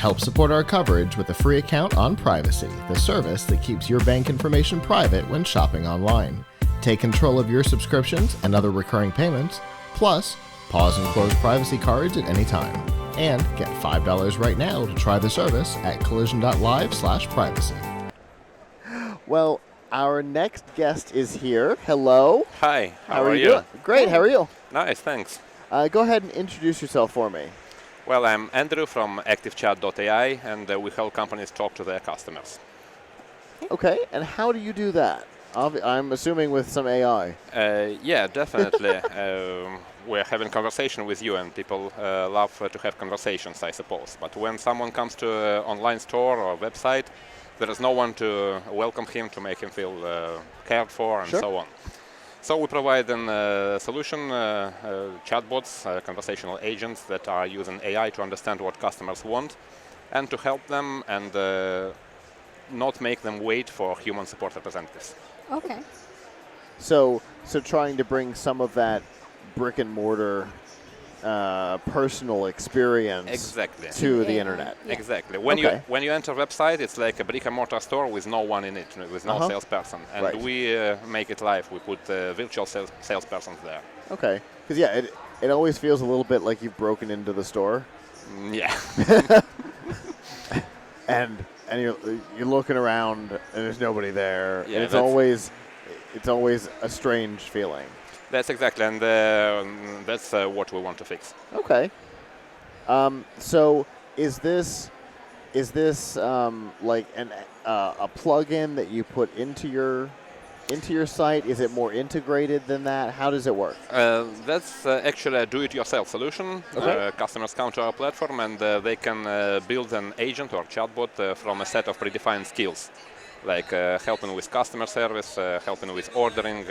Help support our coverage with a free account on Privacy, the service that keeps your bank information private when shopping online. Take control of your subscriptions and other recurring payments, plus pause and close privacy cards at any time. And get $5 right now to try the service at collision.live/privacy. Well, our next guest is here. Hello. Hi, how are you? Doing? Great, how are you? Nice, thanks. Go ahead and introduce yourself for me. Well, I'm Andrew from Activechat Ai, and we help companies talk to their customers. Okay, and how do you do that? I'm assuming with some AI. Yeah, definitely. We're having conversation with you, and people love to have conversations, I suppose. But when someone comes to an online store or website, there is no one to welcome him, to make him feel cared for, and so on. So we provide a solution, chatbots, conversational agents that are using AI to understand what customers want and to help them and not make them wait for human support representatives. Okay. So trying to bring some of that brick and mortar personal experience to the internet. Yeah. Exactly. When you enter a website, it's like a brick and mortar store with no one in it, with no salesperson. And we make it live. We put virtual salespersons there. Okay. Because it always feels a little bit like you've broken into the store. Yeah. and you're looking around and there's nobody there. Yeah, and it's always a strange feeling. That's exactly, and that's what we want to fix. Okay. So is this like a plugin that you put into your site? Is it more integrated than that? How does it work? That's actually a do-it-yourself solution. Okay. Customers come to our platform and they can build an agent or chatbot from a set of predefined skills, like helping with customer service, helping with ordering,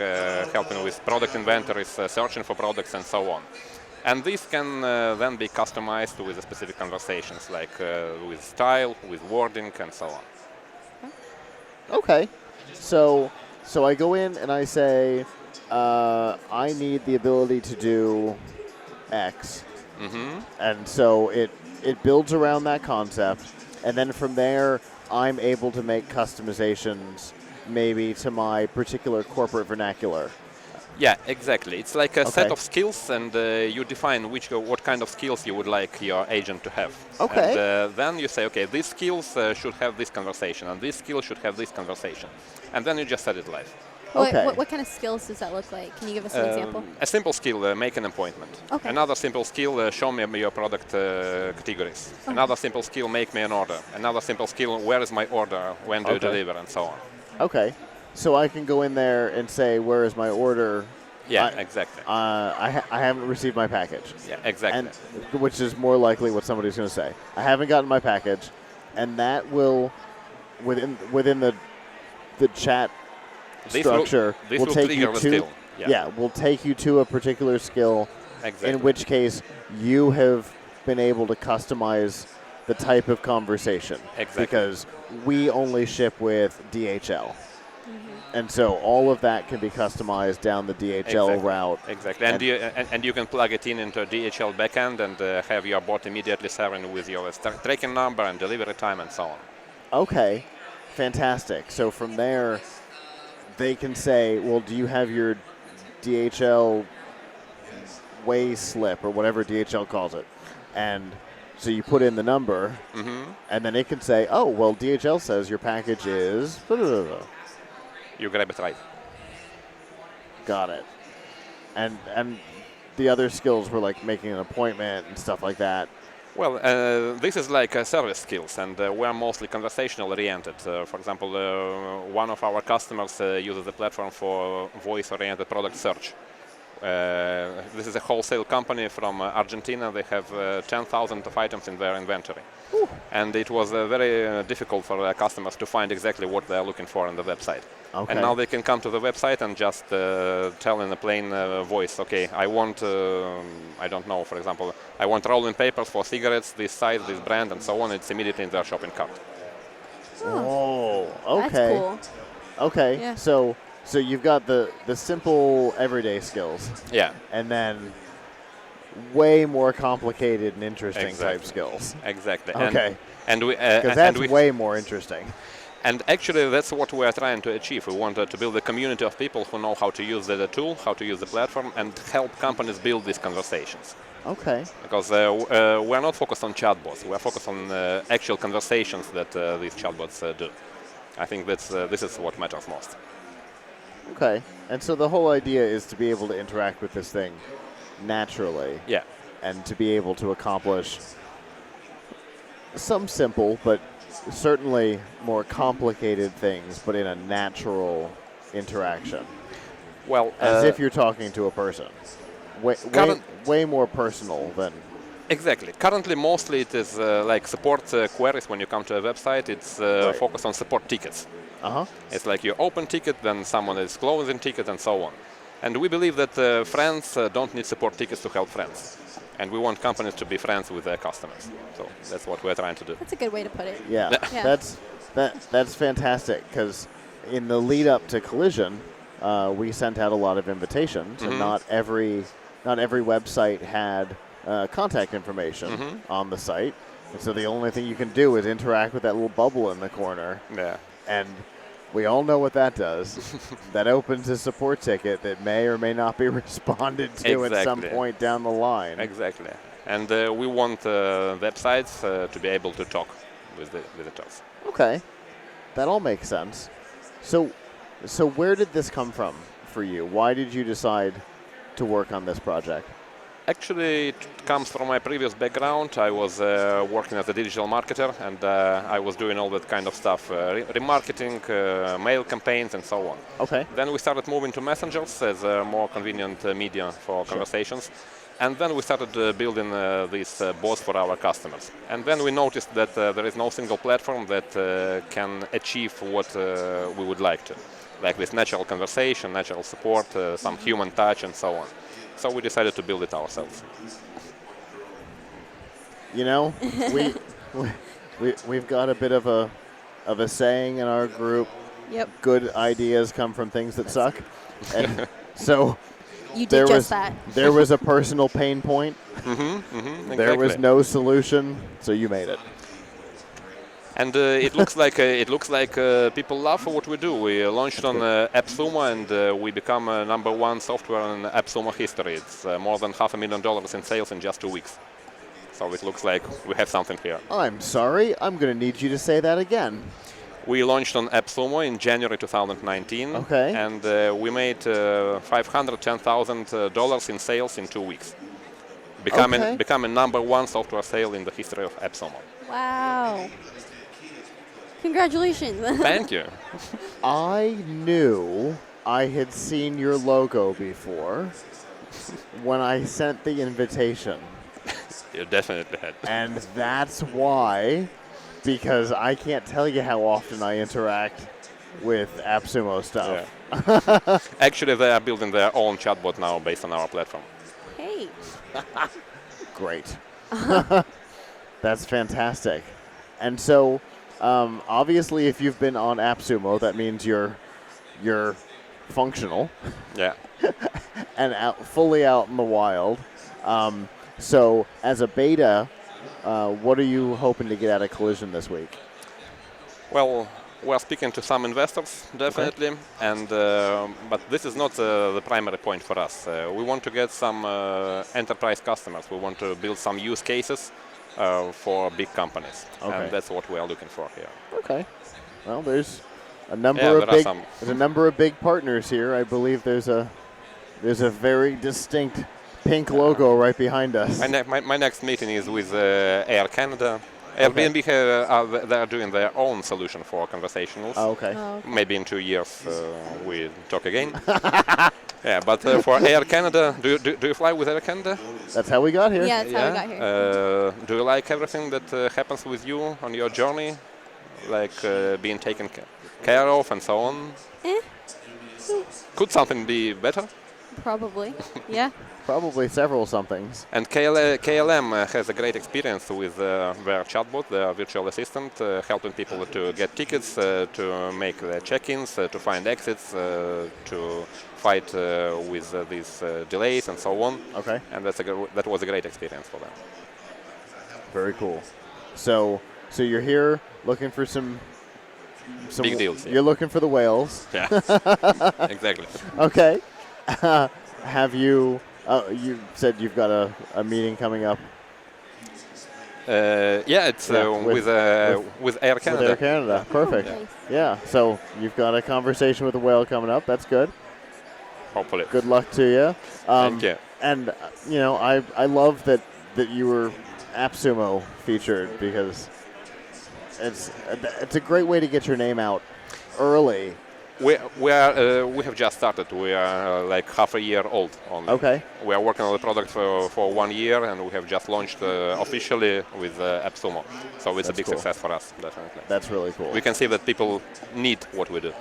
helping with product inventories, searching for products, and so on. And these can then be customized with specific conversations, like with style, with wording, and so on. Okay. So I go in and I say, I need the ability to do X. Mm-hmm. And so it builds around that concept. And then from there, I'm able to make customizations maybe to my particular corporate vernacular. Yeah, exactly. It's like a set of skills, and you define what kind of skills you would like your agent to have. Okay. And then you say, okay, these skills should have this conversation, and these skills should have this conversation. And then you just set it live. Okay. What kind of skills does that look like? Can you give us an example? A simple skill, make an appointment. Okay. Another simple skill, show me your product categories. Okay. Another simple skill, make me an order. Another simple skill, where is my order, when do you deliver, and so on. Okay. So I can go in there and say, where is my order? Yeah, exactly. I haven't received my package. Yeah, exactly. And, which is more likely what somebody's going to say. I haven't gotten my package, and that will, within the chat structure, will take you to will take you to a particular skill. Exactly. In which case, you have been able to customize the type of conversation. Exactly. Because we only ship with DHL. And so all of that can be customized down the DHL route. Exactly. And you can plug it into a DHL backend and have your bot immediately serving with your tracking number and delivery time and so on. Okay. Fantastic. So from there, they can say, well, do you have your DHL way slip or whatever DHL calls it? And so you put in the number, and then it can say, oh, well, DHL says your package is... Blah, blah, blah. You grab it right. Got it. And the other skills were like making an appointment and stuff like that. Well, this is like service skills, and we're mostly conversational oriented. For example, one of our customers uses the platform for voice-oriented product search. This is a wholesale company from Argentina. They have 10,000 of items in their inventory. Ooh. And it was very difficult for their customers to find exactly what they're looking for on the website. Okay. And now they can come to the website and just tell in a plain voice, okay, I want, I don't know, for example, I want rolling papers for cigarettes, this size, this brand, and so on. It's immediately in their shopping cart. Oh, okay. That's cool. Okay, Yeah. So you've got the simple everyday skills. Yeah. And then way more complicated and interesting type Exactly. skills. Exactly. Okay. And we Because that's way more interesting. And actually, that's what we are trying to achieve. We wanted to build a community of people who know how to use the tool, how to use the platform, and help companies build these conversations. Okay. Because we're not focused on chatbots. We're focused on actual conversations that these chatbots do. I think this is what matters most. Okay. And so the whole idea is to be able to interact with this thing naturally. Yeah. And to be able to accomplish some simple but certainly more complicated things, but in a natural interaction. Well, as if you're talking to a person. Way more personal than... Exactly. Currently, mostly it is like support queries when you come to a website. It's Right. focused on support tickets. Uh-huh. It's like you open ticket, then someone is closing ticket, and so on. And we believe that friends don't need support tickets to help friends. And we want companies to be friends with their customers. So that's what we're trying to do. That's a good way to put it. Yeah, Yeah. that's fantastic, because in the lead up to Collision, we sent out a lot of invitations, and not every website had contact information on the site. And so the only thing you can do is interact with that little bubble in the corner. Yeah. And we all know what that does. That opens a support ticket that may or may not be responded to at some point down the line. Exactly. And we want websites to be able to talk with the visitors. Okay. That all makes sense. So where did this come from for you? Why did you decide to work on this project? Actually, it comes from my previous background. I was working as a digital marketer, and I was doing all that kind of stuff, remarketing, mail campaigns, and so on. Okay. Then we started moving to messengers as a more convenient media for conversations. And then we started building these bots for our customers. And then we noticed that there is no single platform that can achieve what we would like to. Like this natural conversation, natural support, some human touch, and so on. So we decided to build it ourselves. You know, we've got a bit of a saying in our group. Yep. Good ideas come from things that suck. And so You did just that. there was a personal pain point. Exactly. There was no solution, so you made it. And it looks like people love what we do. We launched on AppSumo, and we become #1 software in AppSumo history. It's more than $500,000 in sales in just 2 weeks. So it looks like we have something here. I'm sorry. I'm going to need you to say that again. We launched on AppSumo in January 2019. Okay. And we made $510,000 in sales in 2 weeks. Becoming #1 software sale in the history of AppSumo. Wow. Congratulations. Thank you. I knew I had seen your logo before when I sent the invitation. You definitely had. And that's why, because I can't tell you how often I interact with AppSumo stuff. Yeah. Actually, they are building their own chatbot now based on our platform. Hey. Great. That's fantastic. And so, obviously, if you've been on AppSumo, that means you're functional. Yeah. And fully out in the wild. So, as a beta, what are you hoping to get out of Collision this week? Well, we're speaking to some investors, definitely, and but this is not the primary point for us. We want to get some enterprise customers. We want to build some use cases for big companies, and that's what we are looking for here. Okay. Well, there's a number of big partners here. I believe there's a very distinct pink logo right behind us. My next meeting is with Air Canada. Airbnb, they are doing their own solution for conversationals. Oh, okay. Maybe in 2 years we talk again. Yeah, but for Air Canada, do you fly with Air Canada? That's how we got here. Yeah, that's how we got here. Do you like everything that happens with you on your journey? Like being taken care of and so on? Could something be better? Probably. Yeah. Probably several somethings. And KLM has a great experience with their chatbot, their virtual assistant, helping people to get tickets, to make their check-ins, to find exits, to fight with these delays and so on. Okay. And that was a great experience for them. Very cool. So you're here looking for some big deals. You're looking for the whales. Yeah, exactly. Okay. Have you? You said you've got a meeting coming up. Yeah, it's with Air Canada. With Air Canada, perfect. Nice. Yeah. So you've got a conversation with a whale coming up. That's good. Hopefully. Good luck to you. Thank you. And I love that you were AppSumo featured, because it's a great way to get your name out early. We have just started. We are like half a year old only. Okay. We are working on the product for 1 year, and we have just launched officially with AppSumo. So it's a big cool. success for us, definitely. That's really cool. We can see that people need what we do.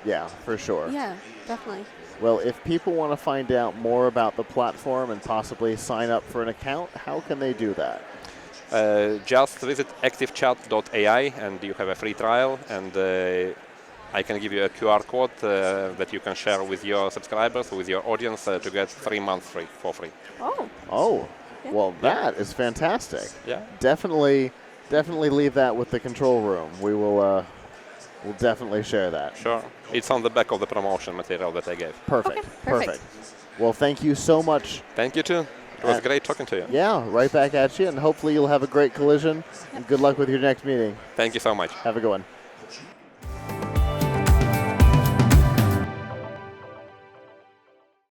Yeah, for sure. Yeah, definitely. Well, if people want to find out more about the platform and possibly sign up for an account, how can they do that? Just visit Activechat.ai and you have a free trial, and I can give you a QR code that you can share with your subscribers, with your audience, to get 3 months free for free. Oh. Oh, Yeah. well, that is fantastic. Yeah. Definitely leave that with the control room. We will we'll definitely share that. Sure. It's on the back of the promotion material that I gave. Perfect. Okay, perfect. Well, thank you so much. Thank you too. It was great talking to you. Yeah, right back at you, and hopefully you'll have a great collision, and good luck with your next meeting. Thank you so much. Have a good one.